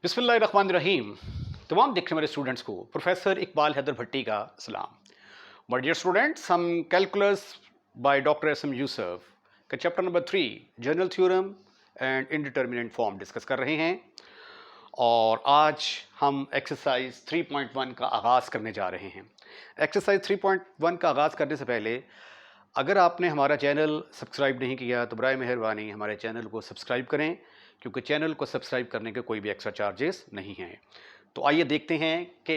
बिस्मिल्लाहिर्रहमानिर्रहीम। तमाम देखने वाले स्टूडेंट्स को प्रोफेसर इकबाल हैदर भट्टी का सलाम। माय डियर स्टूडेंट्स, हम calculus by doctor S M Yusuf का chapter number 3 general theorem and indeterminate form discuss कर रहे हैं और आज हम एक्सरसाइज 3.1 का आगाज़ करने जा रहे हैं। एक्सरसाइज 3.1 का आगाज़ करने से पहले अगर आपने हमारा चैनल सब्सक्राइब नहीं किया तो बराए मेहरबानी हमारे चैनल को सब्सक्राइब करें, क्योंकि चैनल को सब्सक्राइब करने के कोई भी एक्स्ट्रा चार्जेस नहीं हैं। तो आइए देखते हैं कि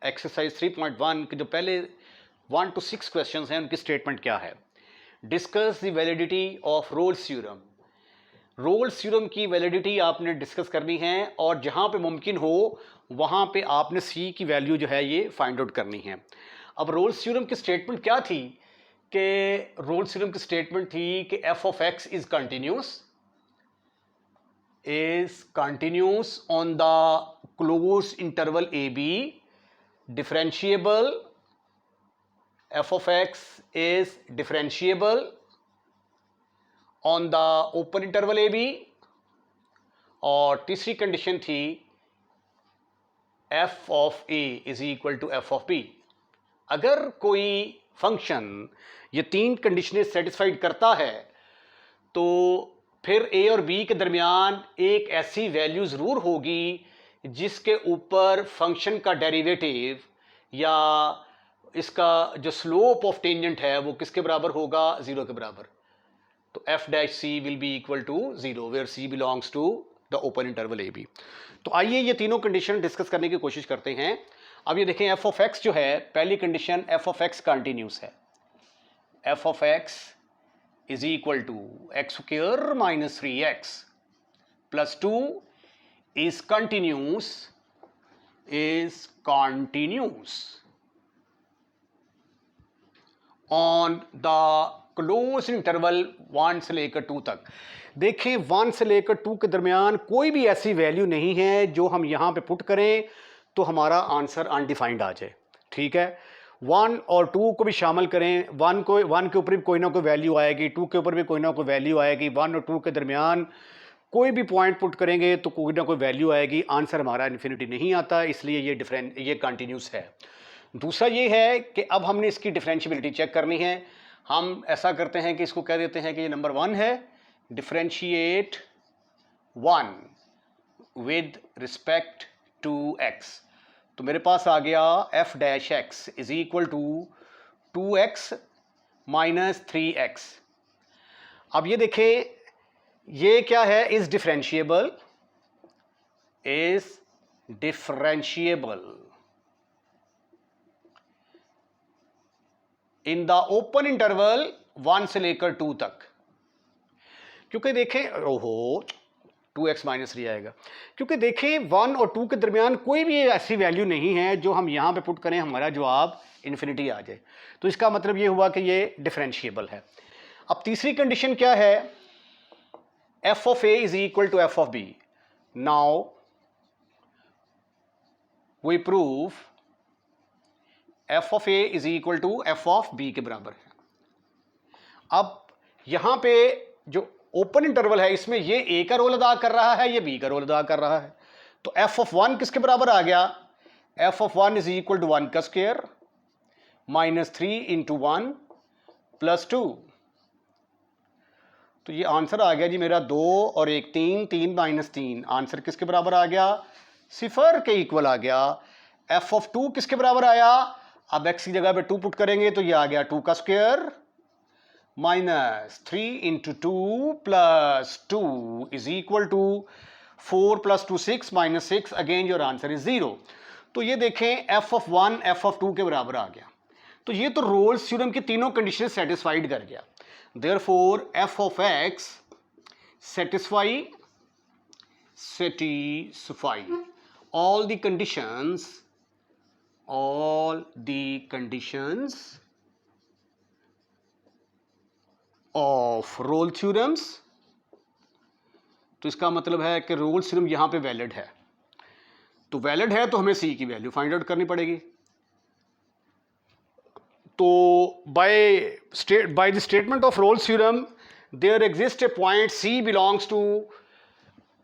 एक्सरसाइज 3.1 के जो पहले 1 to 6 क्वेश्चंस हैं उनकी स्टेटमेंट क्या है। Discuss the validity of Rolle's theorem. Rolle's theorem की वैलिडिटी आपने डिस्कस करनी है और जहाँ पे मुमकिन हो वहाँ पे आपने सी की वैल्यू जो है ये फाइंड आउट करनी है। अब रोल्स थ्योरम की स्टेटमेंट क्या थी कि रोल्स थ्योरम की स्टेटमेंट थी कि F of X is continuous on the close interval A B, differentiable, f of x is differentiable on the open interval a b, और तीसरी कंडीशन थी f of a is equal to f of b। अगर कोई function ये तीन कंडीशनें satisfied करता है तो फिर a और b के दरमियान एक ऐसी वैल्यू ज़रूर होगी जिसके ऊपर फंक्शन का डेरिवेटिव या इसका जो स्लोप ऑफ टेंजेंट है वो किसके बराबर होगा, ज़ीरो के बराबर। तो F dash C will be equal to zero where C belongs to the open interval A B. तो आइए ये तीनों कंडीशन डिस्कस करने की कोशिश करते हैं। अब ये देखें, एफ ऑफ एक्स जो है, पहली condition F of X continuous है। F of X is equal to X square minus 3x plus 2 is continuous on the closed interval 1 से लेकर 2 तक। देखें 1 से लेकर 2 के दरमियान कोई भी ऐसी वैल्यू नहीं है जो हम यहाँ पे पुट करें तो हमारा आंसर अनडिफाइंड आ जाए। ठीक है, 1 और 2 को भी शामिल करें, 1 के ऊपर भी कोई ना कोई वैल्यू आएगी, 2 के ऊपर भी कोई ना कोई वैल्यू आएगी, 1 और 2 के दरमियान कोई भी पॉइंट पुट करेंगे तो कोई ना कोई वैल्यू आएगी, आंसर हमारा इन्फिनिटी नहीं आता, इसलिए ये कंटिन्यूस है। दूसरा ये है कि अब हमने इसकी डिफरेंशियबिलिटी चेक करनी है। हम ऐसा करते हैं कि इसको कह देते हैं कि ये नंबर 1 है, differentiate 1 with respect to X. तो मेरे पास आ गया F dash X is equal to 2x minus 3x। अब ये देखें, ये क्या है, is differentiable in the open interval 1 से लेकर 2 तक। क्योंकि देखें, ओहो 2x माइनस 3 आएगा, क्योंकि देखें 1 और 2 के दरमियान कोई भी ऐसी वैल्यू नहीं है जो हम यहां पे पुट करें हमारा जवाब इन्फिनिटी आ जाए। तो इसका मतलब ये हुआ कि ये डिफरेंशिएबल है। अब तीसरी कंडीशन क्या है, f of a is equal to f of b. Now we prove f of a is equal to f of b के बराबर है। अब यहां पे जो ओपन इंटरवल है इसमें ये a का रोल अदा कर रहा है, ये b का रोल अदा कर रहा है। तो f of 1 किसके बराबर आ गया, f of 1 is equal to 1 का स्क्वायर माइनस 3 इंटू 1 प्लस 2। तो ये आंसर आ गया जी मेरा 2 और 1 3, 3 माइनस 3, आंसर किसके बराबर आ गया, 0 के इक्वल आ गया। f ऑफ 2 किसके बराबर आया, अब x की जगह पे 2 पुट करेंगे तो ये आ गया 2 का square minus 3 into 2 plus 2 is equal to 4 plus 2 6 minus 6, again your answer is 0। तो ये देखें f ऑफ 1 f ऑफ 2 के बराबर आ गया। तो ये तो रोल्स थ्योरम की तीनों कंडीशन सेटिस्फाइड कर गया। Therefore, f of x satisfy all the conditions of Rolle theorems. तो इसका मतलब है कि रोल थ्योरम यहां पे वैलिड है, तो वैलिड है तो हमें c की वैल्यू फाइंड आउट करनी पड़ेगी। तो by the statement of Rolle's theorem there exists a point C belongs to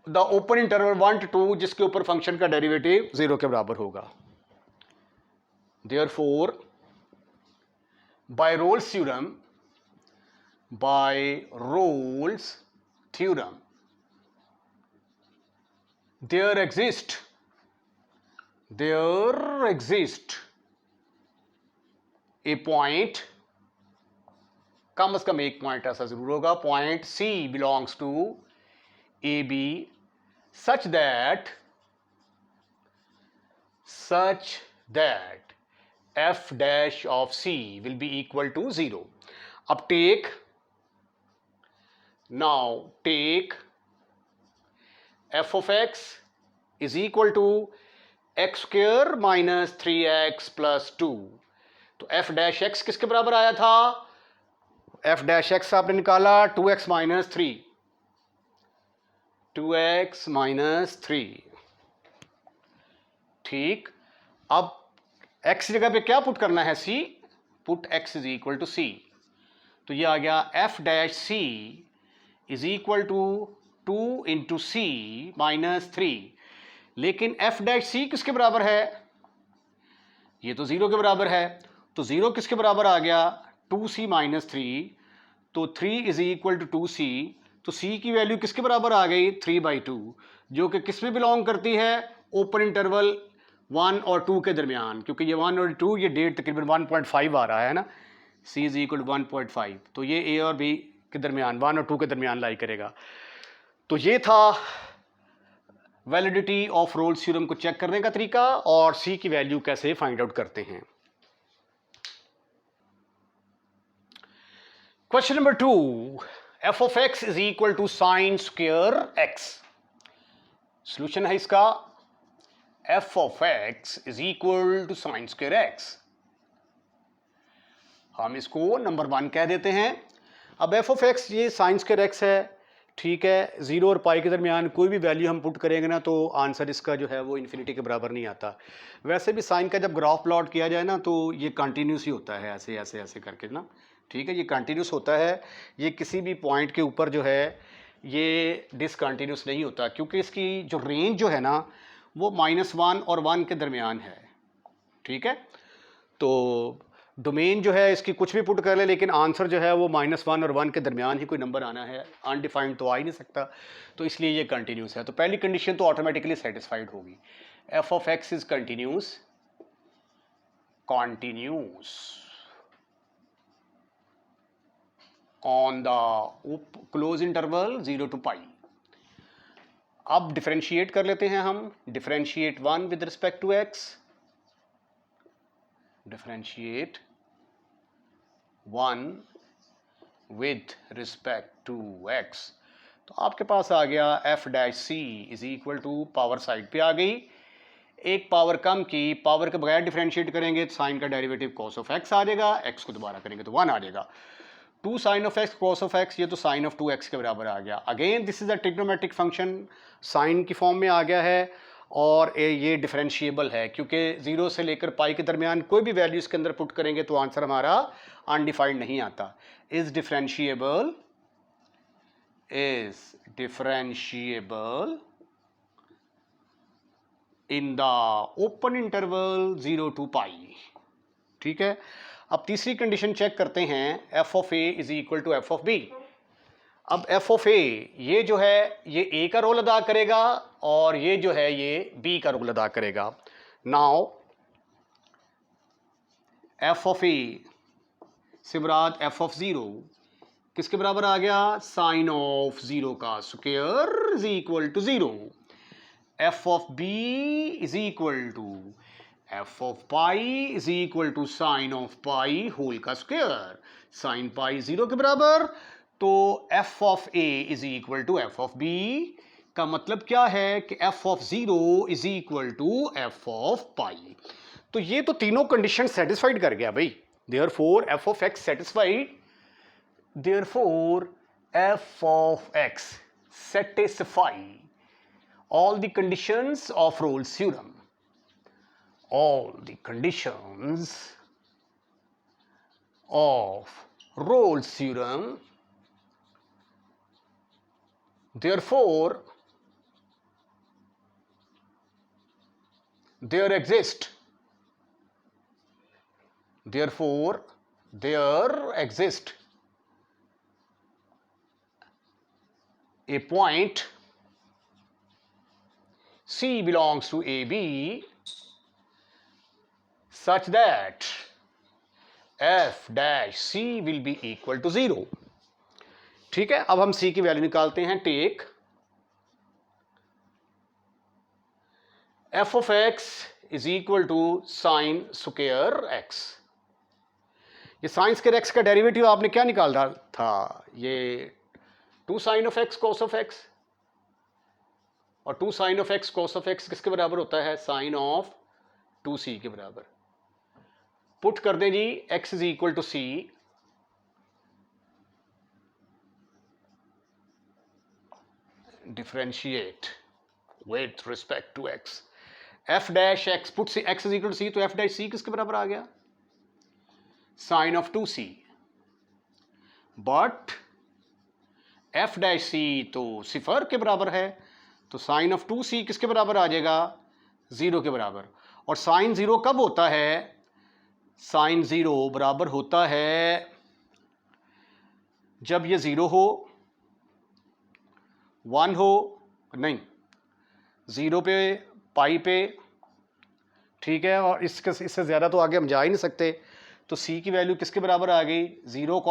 the open interval 1 to 2 जिसके ऊपर फंक्शन का डेरिवेटिव 0 के बराबर होगा। Therefore by Rolle's theorem there exist a point, कम से कम एक पॉइंट ऐसा जरूर होगा, point C belongs to AB such that f dash of C will be equal to 0. अब take f of x is equal to x square minus 3x plus 2. तो f dash x किसके बराबर आया था? f dash x आपने निकाला 2x minus 3, 2x minus 3। ठीक, अब x जगह पे क्या पुट करना है? c, put x is equal to c। तो ये आ गया f dash c is equal to 2 into c minus 3। लेकिन f dash c किसके बराबर है? ये तो 0 के बराबर है। तो 0 किसके बराबर आ गया? 2c minus 3। तो 3 is equal to 2c। तो c की वैल्यू किसके बराबर आ गई? 3/2, जो कि किस में बिलोंग करती है? ओपन इंटरवल 1 और 2 के दरमियान, क्योंकि ये 1 और 2 ये डेट तकरीबन 1.5 आ रहा है ना, c is equal to 1.5। तो ये a और b के दरमियान 1 और 2 के दरमियान लाई करेगा। तो ये था वैलिडिटी ऑफ रोल्स थ्योरम को चेक करने का तरीका और c की वैल्यू कैसे फाइंड आउट करते हैं। Question number 2, f of x is equal to sin square x। Solution है इसका f of x is equal to sin square x। हम इसको नंबर 1 कह देते हैं। अब f of x ये sin square x है, ठीक है। 0 और पाई के दरमियान कोई भी वैल्यू हम पुट करेंगे ना तो आंसर इसका जो है वो इन्फिनिटी के बराबर नहीं आता। वैसे भी साइन का जब ग्राफ प्लॉट किया जाए ना तो ये कंटिन्यूस ही होता है, ऐसे ऐसे ऐसे करके ना, ठीक है। ये कंटिन्यूस होता है, ये किसी भी पॉइंट के ऊपर जो है ये डिसकंटिन्यूस नहीं होता, क्योंकि इसकी जो रेंज जो है ना वो -1 और 1 के दरमियान है, ठीक है। तो डोमेन जो है इसकी कुछ भी पुट कर ले, लेकिन आंसर जो है वो -1 और 1 के दरमियान ही कोई नंबर आना है, अनडिफाइंड तो आ ही नहीं सकता। तो इसलिए ये कंटिन्यूस है। तो पहली कंडीशन तो ऑटोमेटिकली सेटिस्फाइड होगी। f of x is continuous on the close interval 0 to pi. अब डिफरेंशिएट कर लेते हैं हम। Differentiate 1 with respect to x, differentiate 1 with respect to x। तो आपके पास आ गया f dash c is equal to, power side पे आ गई, एक पावर कम की, पावर के बगैर डिफरेंशिएट करेंगे तो साइन का डेरिवेटिव cos ऑफ x आ जाएगा, x को दोबारा करेंगे तो 1 आ जाएगा। 2 sin of x cos of x, ये तो sin ऑफ 2x के बराबर आ गया। Again this is a trigonometric function, sine की फॉर्म में आ गया है और ये डिफरेंशिएबल है, क्योंकि 0 से लेकर पाई के दरमियान कोई भी वैल्यू इसके अंदर पुट करेंगे तो आंसर हमारा अनडिफाइंड नहीं आता। Is differentiable in the open interval 0 to पाई, ठीक है। अब तीसरी कंडीशन चेक करते हैं, f of a is equal to f of b। अब f of a ये जो है ये a का रोल अदा करेगा और ये जो है ये b का रोल अदा करेगा। नाउ f of a से मुराद f of 0 किसके बराबर आ गया? साइन ऑफ 0 का square is equal to 0। f of b is equal to f of pi is equal to sine of pi whole का स्क्वायर। साइन पाई 0 के बराबर, तो f of a is equal to f of b का मतलब क्या है कि f of 0 is equal to f of pi. तो ये तो तीनों कंडीशन सेटिस्फाइड कर गया भाई। Therefore f of x satisfied, therefore f of x satisfy all the conditions of Rolle's theorem। all the conditions of Rolle's theorem, therefore there exist, therefore there exist a point C belongs to AB such that f dash C will be equal to 0. ठीक है, अब हम C की value निकालते हैं. Take f of x is equal to sin square x. ये sine square x का derivative आपने क्या निकाला था? ये 2 sin of x cos of x, और 2 sin of x cos of x किसके बराबर होता है? sin of 2c के बराबर. पुट कर दें जी x is equal to c, differentiate with respect to x. f dash x, put से x is equal to c, तो f dash c किसके बराबर आ गया? sin of 2c. But f dash c तो सिफर के बराबर है, तो sin of 2c किसके बराबर आ जाएगा? 0 के बराबर. और sin 0 कब होता है? sin 0 बराबर होता है जब ये 0 हो, 1 हो, नहीं 0 पे, पाई पे, ठीक है. और इससे ज़्यादा तो आगे हम जा ही नहीं सकते. तो c की वैल्यू किसके बराबर आ गई? 0,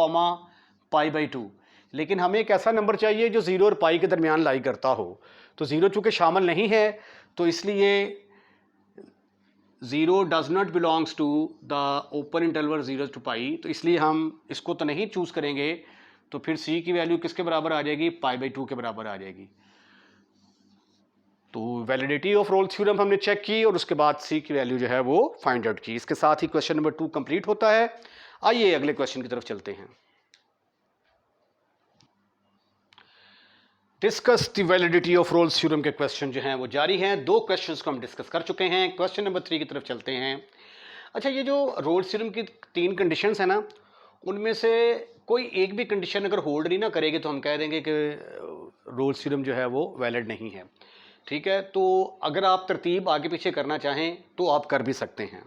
π/2. लेकिन हमें एक ऐसा नंबर चाहिए जो 0 और पाई के दरमियान लाई करता हो. तो 0 चूँकि शामिल नहीं है, तो इसलिए 0 does not belongs to the open interval 0 to pi, तो इसलिए हम इसको तो नहीं चूज़ करेंगे. तो फिर c की वैल्यू किसके बराबर आ जाएगी? π/2 के बराबर आ जाएगी. तो वैलिडिटी ऑफ रोल्स थ्योरम हमने चेक की और उसके बाद c की वैल्यू जो है वो फाइंड आउट की. इसके साथ ही क्वेश्चन नंबर 2 कंप्लीट होता है. आइए अगले क्वेश्चन की तरफ चलते हैं. Discuss the validity of Rolle's theorem के क्वेश्चन जो हैं वो जारी हैं. 2 क्वेश्चंस को हम डिस्कस कर चुके हैं. क्वेश्चन नंबर 3 की तरफ चलते हैं. अच्छा, ये जो रोल्स थ्योरम की 3 कंडीशंस हैं ना, उनमें से कोई एक भी कंडीशन अगर होल्ड नहीं ना करेगी तो हम कह देंगे कि रोल्स थ्योरम जो है वो वैलिड नहीं है. ठीक है, तो अगर आप तरतीब आगे पीछे करना चाहें तो आप कर भी सकते हैं.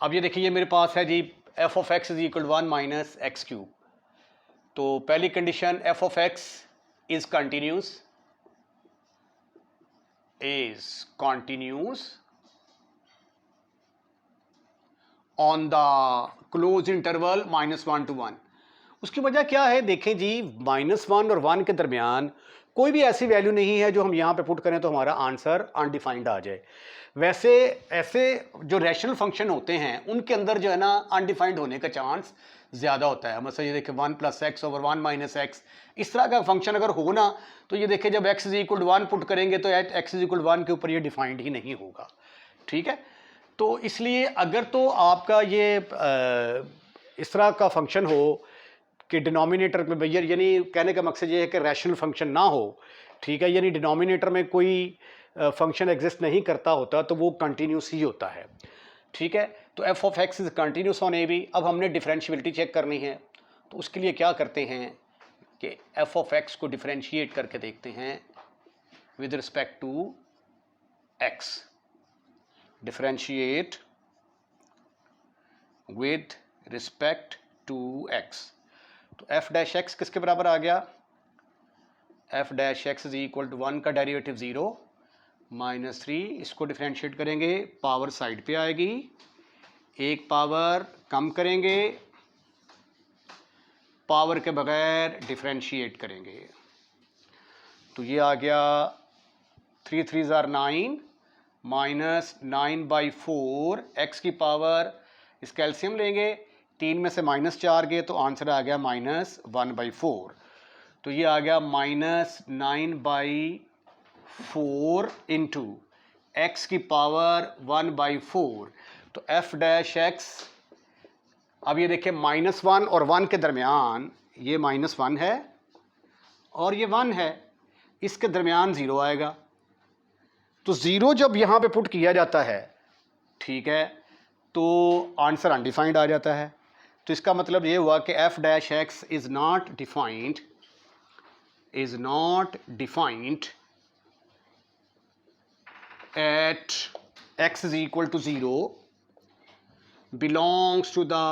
अब ये देखिए, ये मेरे पास है जी f of x is equal to 1 minus x cube. तो पहली condition f of x is continuous on the closed interval -1 to 1. उसकी वजह क्या है? देखें जी, -1 और 1 के दरमियान कोई भी ऐसी वैल्यू नहीं है जो हम यहाँ पे पुट करें तो हमारा आंसर अनडिफाइंड आ जाए. वैसे ऐसे जो रैशनल फंक्शन होते हैं उनके अंदर जो है ना अनडिफाइंड होने का चांस ज़्यादा होता है. मतलब ये देखें 1 + x / 1 - x, इस तरह का फंक्शन अगर हो ना, तो ये देखें जब x = 1 पुट करेंगे तो x = 1 के ऊपर ये डिफाइंड ही नहीं होगा. ठीक है, तो इसलिए अगर तो आपका ये इस तरह का फंक्शन हो कि डिनोमिनेटर में भैया, यानी कहने का मकसद ये है कि रैशनल फंक्शन ना हो. ठीक है, यानी डिनोमिनेटर में कोई फंक्शन एग्जिस्ट नहीं करता होता तो वो कंटिन्यूस ही होता है. ठीक है, तो f of x is continuous on AB. अब हमने डिफरेंशियबिलिटी चेक करनी है, तो उसके लिए क्या करते हैं कि f of x को डिफरेंशिएट करके देखते हैं with respect to x. Differentiate with respect to x. तो f डैश x किसके बराबर आ गया? f dash x is equal to 1 का डेरिवेटिव 0 -3. इसको डिफरेंशिएट करेंगे, पावर साइड पे आएगी, एक पावर कम करेंगे, पावर के बगैर डिफरेंशिएट करेंगे. तो ये आ गया 3 3 = 9 -9/4 x की पावर. इस कैल्शियम लेंगे, 3 में से -4 गए तो आंसर आ गया -1/4. तो ये आ गया -9/4 इंटू x की पावर 1/4. तो f डैश x, अब ये देखिए -1 और 1 के दरमियान ये -1 है और ये 1 है, इसके दरमियान 0 आएगा. तो 0 जब यहाँ पे पुट किया जाता है, ठीक है, तो आंसर अनडिफाइंड आ जाता है. तो इसका मतलब ये हुआ कि f dash x is not defined at x is equal to 0 belongs to the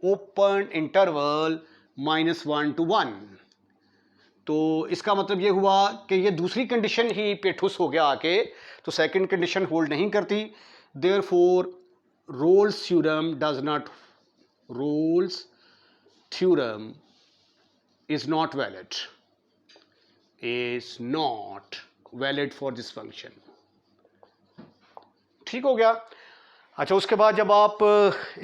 open interval -1 to 1। तो इसका मतलब ये हुआ कि ये दूसरी कंडीशन ही पे ठुस हो गया आके, तो सेकंड कंडीशन होल्ड नहीं करती। Therefore Rolle's theorem does not, Rolle's theorem is not valid, is not valid for this function। ठीक हो गया। अच्छा, उसके बाद जब आप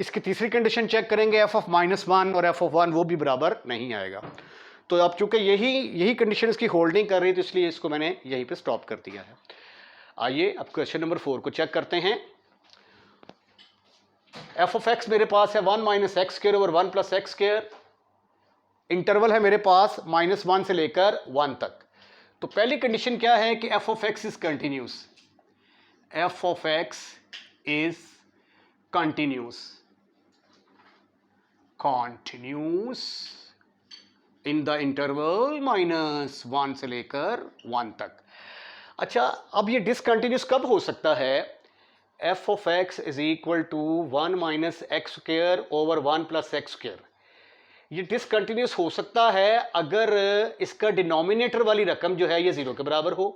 इसकी तीसरी कंडीशन चेक करेंगे f ऑफ -1 और f ऑफ 1, वो भी बराबर नहीं आएगा। तो अब चूंकि यही कंडीशन इसकी होल्ड नहीं कर रही, तो इसलिए इसको मैंने यहीं पे स्टॉप कर दिया है। आइए अब क्वेश्चन नंबर 4 को चेक करते हैं। f ऑफ x मेरे पास है 1 - x² ओवर 1 + x²। इंटरवल है मेरे पास -1 से लेकर 1 तक। तो पहली कंडीशन क्या है कि f of x is continuous. f of x is continuous, continuous in the interval -1 से लेकर 1 तक। अच्छा, अब ये डिसकंटिन्यूस कब हो सकता है? f of x is equal to 1 - x² over 1 + x²। ये डिसकंटिन्यूस हो सकता है अगर इसका डिनोमिनेटर वाली रकम जो है ये 0 के बराबर हो।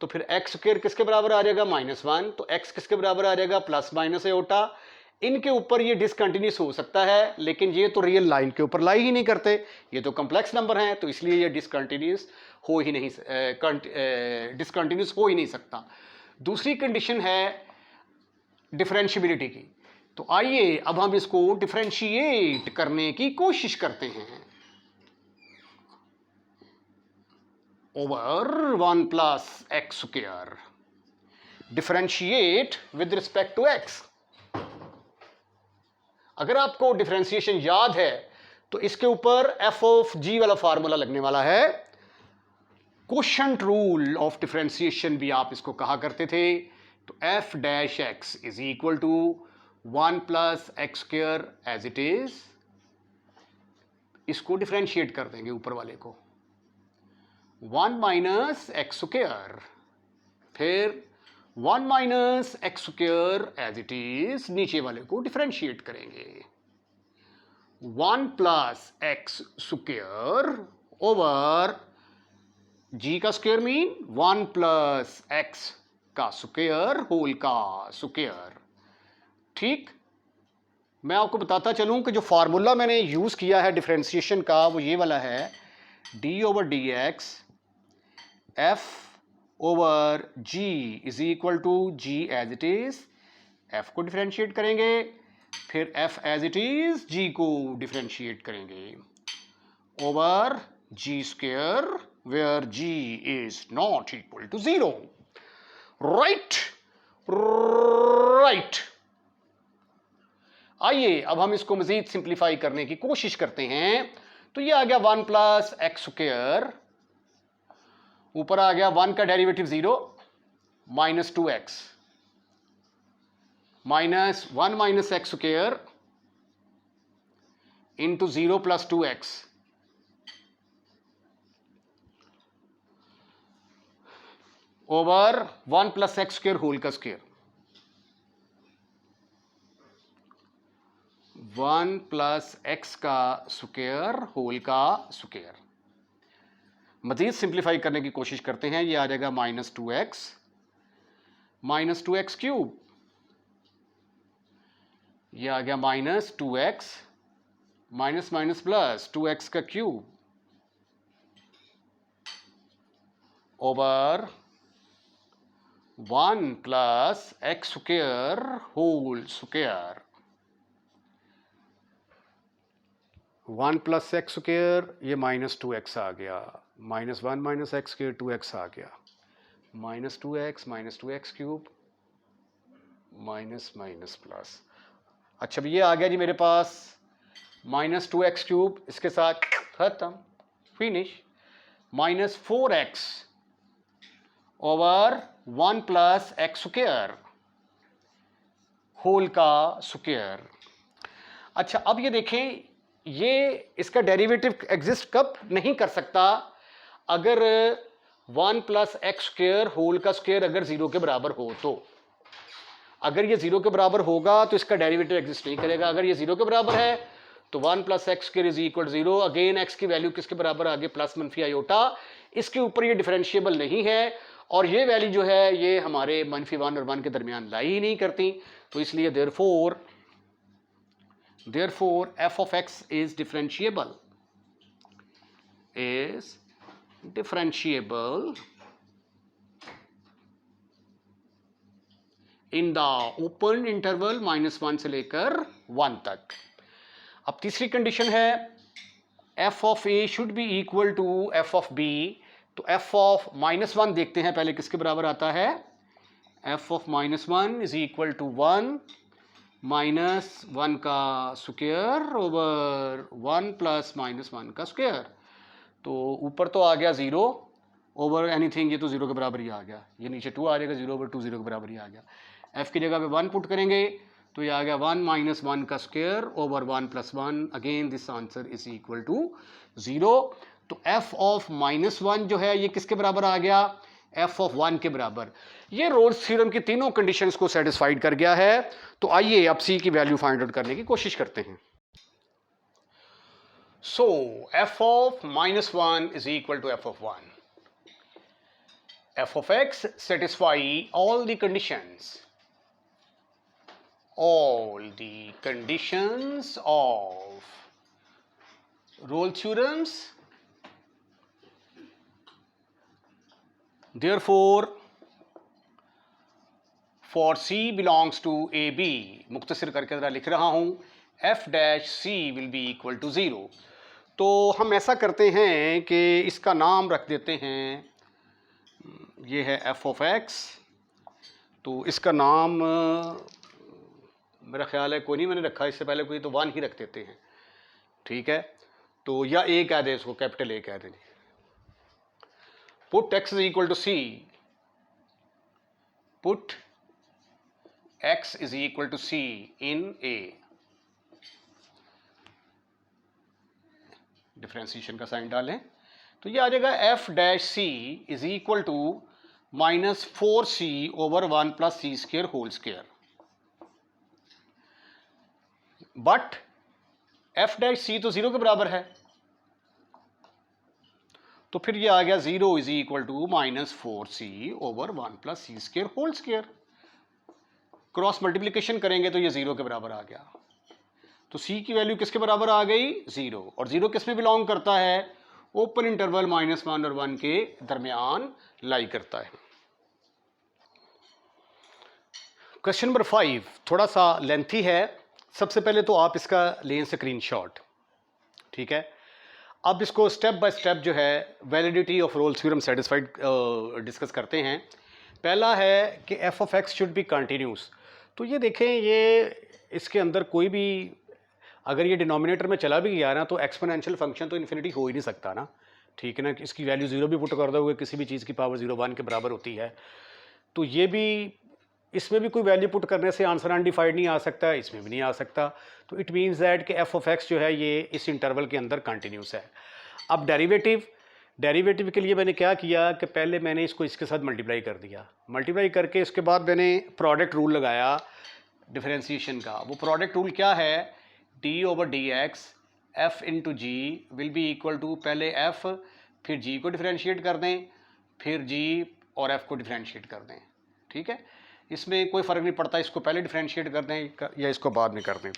तो फिर x² किसके बराबर आ जाएगा? -1। तो x किसके बराबर आ जाएगा? ± आयोटा। इनके ऊपर ये डिसकंटिन्यूस हो सकता है, लेकिन ये तो रियल लाइन के ऊपर लाई ही नहीं करते, ये तो कम्प्लेक्स नंबर हैं, तो इसलिए ये डिसकंटिन्यूस हो ही नहीं सकता। दूसरी कंडीशन है डिफरेंशियबिलिटी की। तो आइए अब हम इसको डिफरेंशिएट करने की कोशिश करते हैं। Over 1 + x², differentiate with respect to x। अगर आपको डिफरेंशिएशन याद है तो इसके ऊपर f ऑफ g वाला फार्मूला लगने वाला है। क्वोशंट रूल ऑफ डिफरेंशिएशन भी आप इसको कहा करते थे। तो f' is equal to 1 + x² as it is. इसको डिफरेंशिएट कर देंगे ऊपर वाले को 1 - x², फिर 1 - x² एज इट इज, नीचे वाले को डिफरेंशिएट करेंगे 1 + x² ओवर g का स्क्वायर मीन 1 + x का स्क्वायर होल का स्क्वायर। ठीक, मैं आपको बताता चलूं कि जो फार्मूला मैंने यूज किया है डिफरेंशिएशन का वो ये वाला है, d/dx f over g is equal to g as it is. f को डिफरेंशिएट करेंगे, फिर f as it is g को डिफरेंशिएट करेंगे over g² where g is not equal to 0। Right right. आइए अब हम इसको मजीद सिंप्लीफाई करने की कोशिश करते हैं। तो ये आ गया 1 + x², ऊपर आ गया 1 का derivative 0 -2x -1 - x² into 0 + 2x over 1 + x² whole का स्क्वायर। 1 + x का स्क्वायर होल का स्क्वायर। मजीद सिंप्लीफाई करने की कोशिश करते हैं। ये आ जाएगा -2x -2x³, ये आ गया -2x - +2x का cube over 1 + x² whole square. 1 + x², ये -2x आ गया, -1 - x² 2x आ गया, -2x -2x³ प्लस। अच्छा, अब ये आ गया जी मेरे पास -2x³, इसके साथ खत्म, finish. -4x over 1 + x² whole का स्क्वायर। अच्छा, अब ये देखें, ये इसका डेरिवेटिव एग्जिस्ट कब नहीं कर सकता? अगर 1 + x² होल का स्क्वायर अगर 0 के बराबर हो तो। अगर ये 0 के बराबर होगा तो इसका डेरिवेटिव एग्जिस्ट नहीं करेगा। अगर ये 0 के बराबर है तो 1 + x² is equal 0। Again x की वैल्यू किसके बराबर आ गई, प्लस मनफी आयोटा। इसके ऊपर ये डिफरेंशिएबल नहीं है और ये वैल्यू जो है ये हमारे -1 और 1 के दरमियान लाई ही नहीं करती। तो इसलिए therefore f of x is differentiable in the open interval -1 से लेकर 1 तक। अब तीसरी कंडीशन है f of a should be equal to f of b। तो f of -1 देखते हैं पहले किसके बराबर आता है, f of -1 is equal to 1 -1 का स्क्वायर ओवर 1 + -1 का स्क्वायर। तो ऊपर तो आ गया 0 ओवर एनीथिंग, ये तो 0 के बराबर ही आ गया। ये नीचे 2 आ जाएगा, 0 ओवर 2 0 के बराबर ही आ गया। f की जगह पे 1 पुट करेंगे तो ये आ गया 1 - 1 का square over 1 + 1। Again this answer is equal to 0। तो f ऑफ -1 जो है ये किसके बराबर आ गया, f ऑफ 1 के बराबर। ये रोल्स थ्योरम की तीनों कंडीशंस को सेटिस्फाइड कर गया है। तो आइए अब c की वैल्यू फाइंड आउट करने की कोशिश करते हैं। So f of -1 is equal to f of 1। f of x satisfy all the conditions of Rolle's theorems, therefore for c belongs to ab, मुख्तसर करके ज़रा लिख रहा हूँ, f dash c will be equal to 0। तो हम ऐसा करते हैं कि इसका नाम रख देते हैं, ये है f of x। तो इसका नाम मेरा ख्याल है कोई नहीं मैंने रखा इससे पहले कोई, तो 1 ही रख देते हैं, ठीक है। तो या a कह दे, इसको कैपिटल A कह दें। Put x is equal to c, put x is equal to c in a। Differentiation का साइन डालें तो ये आ जाएगा f dash c is equal to -4c over 1 + c² whole square. But f dash c तो 0 के बराबर है, तो फिर ये आ गया 0 is equal to -4c over 1 + c² whole square. Cross multiplication करेंगे तो ये 0 के बराबर आ गया। तो c की वैल्यू किसके बराबर आ गई, 0। और 0 किस में बिलोंग करता है, ओपन इंटरवल -1 और 1 के दरमियान लाई करता है। क्वेश्चन नंबर 5 थोड़ा सा लेंथी है। सबसे पहले तो आप इसका लें स्क्रीनशॉट, ठीक है। अब इसको स्टेप बाय स्टेप जो है validity of Rolle's theorem satisfied discuss करते हैं। पहला है कि f of x should be continuous. तो ये देखें, ये इसके अंदर कोई भी अगर ये डिनोमिनेटर में चला भी गया ना तो एक्सपोनेंशियल फंक्शन तो इन्फिनिटी हो ही नहीं सकता ना, ठीक है ना। इसकी वैल्यू 0 भी पुट कर दोगे, किसी भी चीज़ की पावर 0 1 के बराबर होती है। तो ये भी, इसमें भी कोई वैल्यू पुट करने से आंसर अनडिफाइंड नहीं आ सकता, इसमें भी नहीं आ सकता। तो इट मीन्स दैट कि f ऑफ x जो है ये इस इंटरवल के अंदर कंटिन्यूस है। अब डेरिवेटिव के लिए मैंने क्या किया कि पहले मैंने इसको इसके साथ मल्टीप्लाई कर दिया, मल्टीप्लाई करके इसके बाद मैंने प्रोडक्ट रूल लगाया डिफरेंशिएशन का। वो प्रोडक्ट रूल क्या है, d over dx f into G will be equal to, पहले f फिर g को डिफरेंशिएट कर दें, फिर g और f को डिफरेंशिएट कर दें, ठीक है। इसमें कोई फ़र्क नहीं पड़ता इसको पहले डिफरेंशिएट कर दें या इसको बाद में कर दें।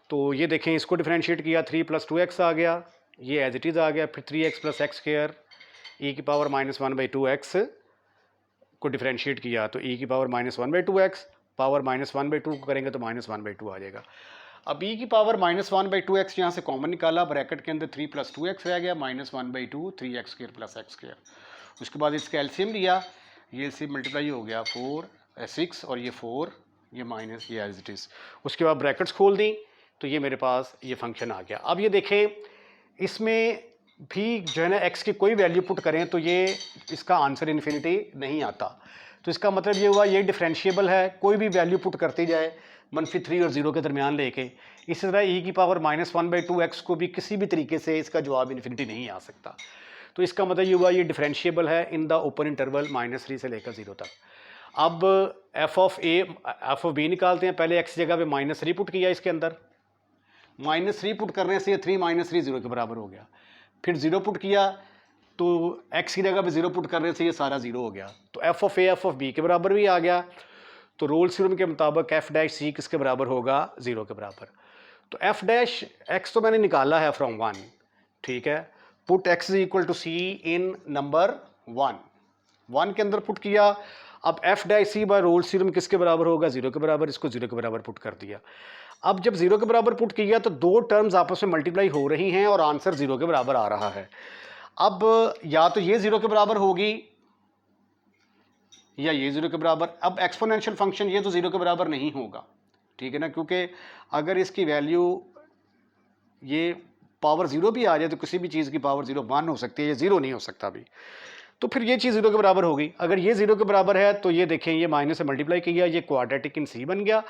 तो ये देखें, इसको डिफरेंशिएट किया 3 + 2x आ गया, ये एज इट इज़ आ गया। फिर 3x + x² e की पावर -1/2x को डिफरेंशिएट किया तो e की पावर -1/2x, पावर -1/2 को करेंगे तो -1/2 आ जाएगा। अब e की पावर -1/2x यहाँ से कॉमन निकाला, ब्रैकेट के अंदर 3 + 2x रह गया, -1/2 3x² + x²। उसके बाद इसका एलसीएम लिया, ये एलसीएम मल्टीप्लाई हो गया 4 6 और ये 4 ये माइनस ये एज इट इज़। उसके बाद ब्रैकेट्स खोल दी तो ये मेरे पास ये फंक्शन आ गया। अब ये देखें, इसमें भी जो है ना x की कोई वैल्यू पुट करें तो ये इसका आंसर इन्फिनिटी नहीं आता। तो इसका मतलब ये हुआ ये डिफरेंशिएबल है, कोई भी वैल्यू पुट करती जाए -3 और 0 के दरमियान लेके। इसी तरह e की पावर -1/2x को भी किसी भी तरीके से इसका जवाब इन्फिनिटी नहीं आ सकता। तो इसका मतलब ये हुआ ये डिफरेंशिएबल है इन द ओपन इंटरवल -3 से लेकर 0 तक। अब F of A F of B निकालते हैं। पहले एक्स जगह पे -3 पुट किया इसके अंदर, -3 पुट करने से ये 3 - 3 0 के बराबर हो गया। फिर 0 पुट किया तो x की जगह पे 0 पुट करने से ये सारा 0 हो गया। तो F of A F of B के बराबर भी आ गया। तो रोल्स थ्योरम के मुताबिक एफ डैश सी किसके बराबर होगा? 0 के बराबर। तो एफ डैश एक्स तो मैंने निकाला है फ्रॉम 1, ठीक है। Put X is equal to C in number 1 के अंदर पुट किया। अब F dash C by Rolle's theorem किसके बराबर होगा? 0 के बराबर। इसको 0 के बराबर पुट कर दिया। अब जब 0 के बराबर पुट किया तो दो टर्म्स आपस में मल्टीप्लाई हो रही हैं और आंसर 0 के बराबर आ रहा है। अब या तो ये 0 के बराबर होगी या ये 0 के बराबर। अब एक्सपोनेंशियल फंक्शन ये तो 0 के बराबर नहीं होगा, ठीक है ना, क्योंकि अगर इसकी वैल्यू ये पावर 0 भी आ जाए तो किसी भी चीज़ की पावर 0 1 हो सकती है, ये 0 नहीं हो सकता भी। तो फिर ये चीज़ 0 के बराबर होगी। अगर ये 0 के बराबर है तो ये देखें, ये माइनस से मल्टीप्लाई किया, ये क्वाड्रेटिक इन सी बन गया।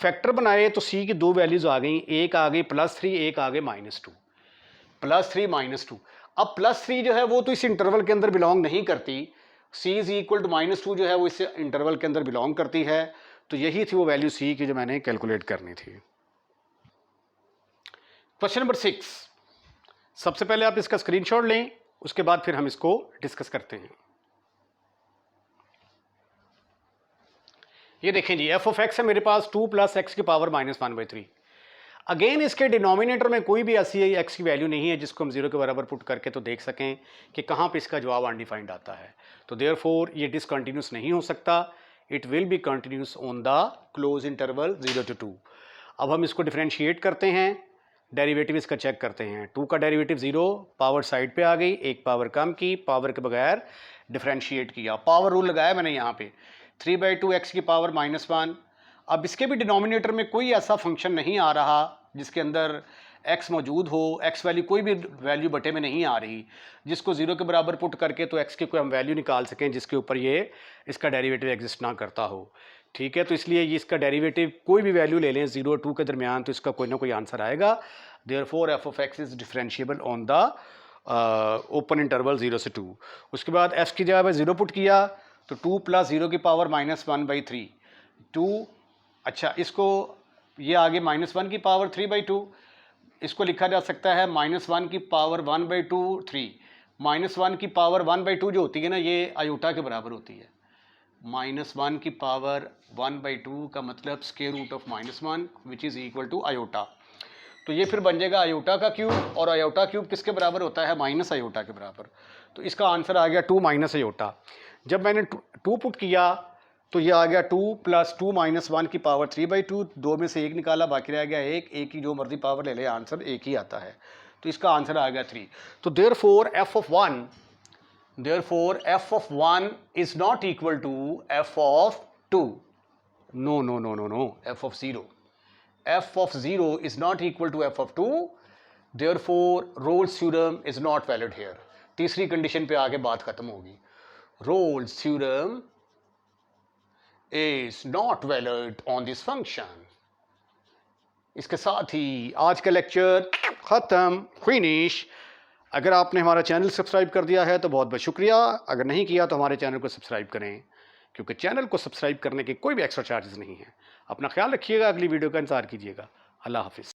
फैक्टर बनाए तो सी की दो वैल्यूज आ गई, एक आ गई +3, एक आ गई -2। +3 -2। अब +3 जो है वो तो इस इंटरवल के अंदर बिलोंग नहीं करती। c इज इक्वल टू -2 जो है वो इस इंटरवल के अंदर बिलोंग करती है। तो यही थी वो वैल्यू c की जो मैंने कैलकुलेट करनी थी। Question number 6। सबसे पहले आप इसका स्क्रीनशॉट लें, उसके बाद फिर हम इसको डिस्कस करते हैं। ये देखें जी, एफ ऑफ एक्स है मेरे पास 2 + x की पावर -1/3। अगेन इसके डिनोमिनेटर में कोई भी ऐसी एक्स की वैल्यू नहीं है जिसको हम 0 के बराबर पुट करके तो देख सकें कि कहाँ पे इसका जवाब अनडिफाइंड आता है। तो देयरफॉर ये डिसकंटिन्यूस नहीं हो सकता। It will be continuous on the close interval 0 to 2। अब हम इसको डिफ्रेंशिएट करते हैं, डेरिवेटिव इसका चेक करते हैं। 2 का डेरिवेटिव 0, पावर साइड पे आ गई, एक पावर कम की, पावर के बगैर डिफ्रेंशिएट किया, पावर रूल लगाया मैंने यहाँ पे। 3/2 x की पावर -1। अब इसके भी डिनोमिनेटर में कोई ऐसा फंक्शन नहीं आ रहा जिसके अंदर x मौजूद हो, x वैल्यू कोई भी वैल्यू बटे में नहीं आ रही, जिसको 0 के बराबर पुट करके तो x की कोई हम वैल्यू निकाल सकें जिसके ऊपर ये इसका डेरिवेटिव एग्जिस्ट ना करता हो, ठीक है। तो इसलिए ये इसका डेरिवेटिव कोई भी वैल्यू ले लें 0 और 2 के दरमियान, तो इसका कोई ना कोई आंसर आएगा। Therefore F of X is differentiable on the open interval 0 से 2। उसके बाद f की जगह पर 0 पुट किया तो 2 + 0 की पावर -1/3। 2, अच्छा इसको ये आगे -1 की पावर 3/2, इसको लिखा जा सकता है -1 की पावर 1/2 3। -1 की पावर 1/2 जो होती है ना, ये आयोटा के बराबर होती है। -1 की पावर 1/2 का मतलब square root of -1 which is equal to iota. तो ये फिर बन जाएगा आयोटा का क्यूब, और आयोटा क्यूब किसके बराबर होता है? माइनस आयोटा के बराबर। तो इसका आंसर आ गया 2 - आयोटा। जब मैंने 2 पुट किया तो ये आ गया 2 + 2 - 1 की पावर 3/2। 2 में से 1 निकाला, बाकी रह गया 1। एक की जो मर्जी पावर ले ले, आंसर एक ही आता है। तो इसका आंसर आ गया 3। तो therefore f of 1 is not equal to f of 2। No no no no no, f of 0। f of 0 is not equal to f of 2, therefore Rolle's theorem is not valid here। तीसरी condition पे आके बात खत्म होगी। Rolle's theorem is not valid on this function। इसके साथ ही आज का लेक्चर खत्म, फिनिश। अगर आपने हमारा चैनल सब्सक्राइब कर दिया है तो बहुत बहुत शुक्रिया। अगर नहीं किया तो हमारे चैनल को सब्सक्राइब करें, क्योंकि चैनल को सब्सक्राइब करने के कोई भी एक्स्ट्रा चार्जेस नहीं है। अपना ख्याल रखिएगा, अगली वीडियो का इंतजार कीजिएगा। अल्लाह हाफिज़।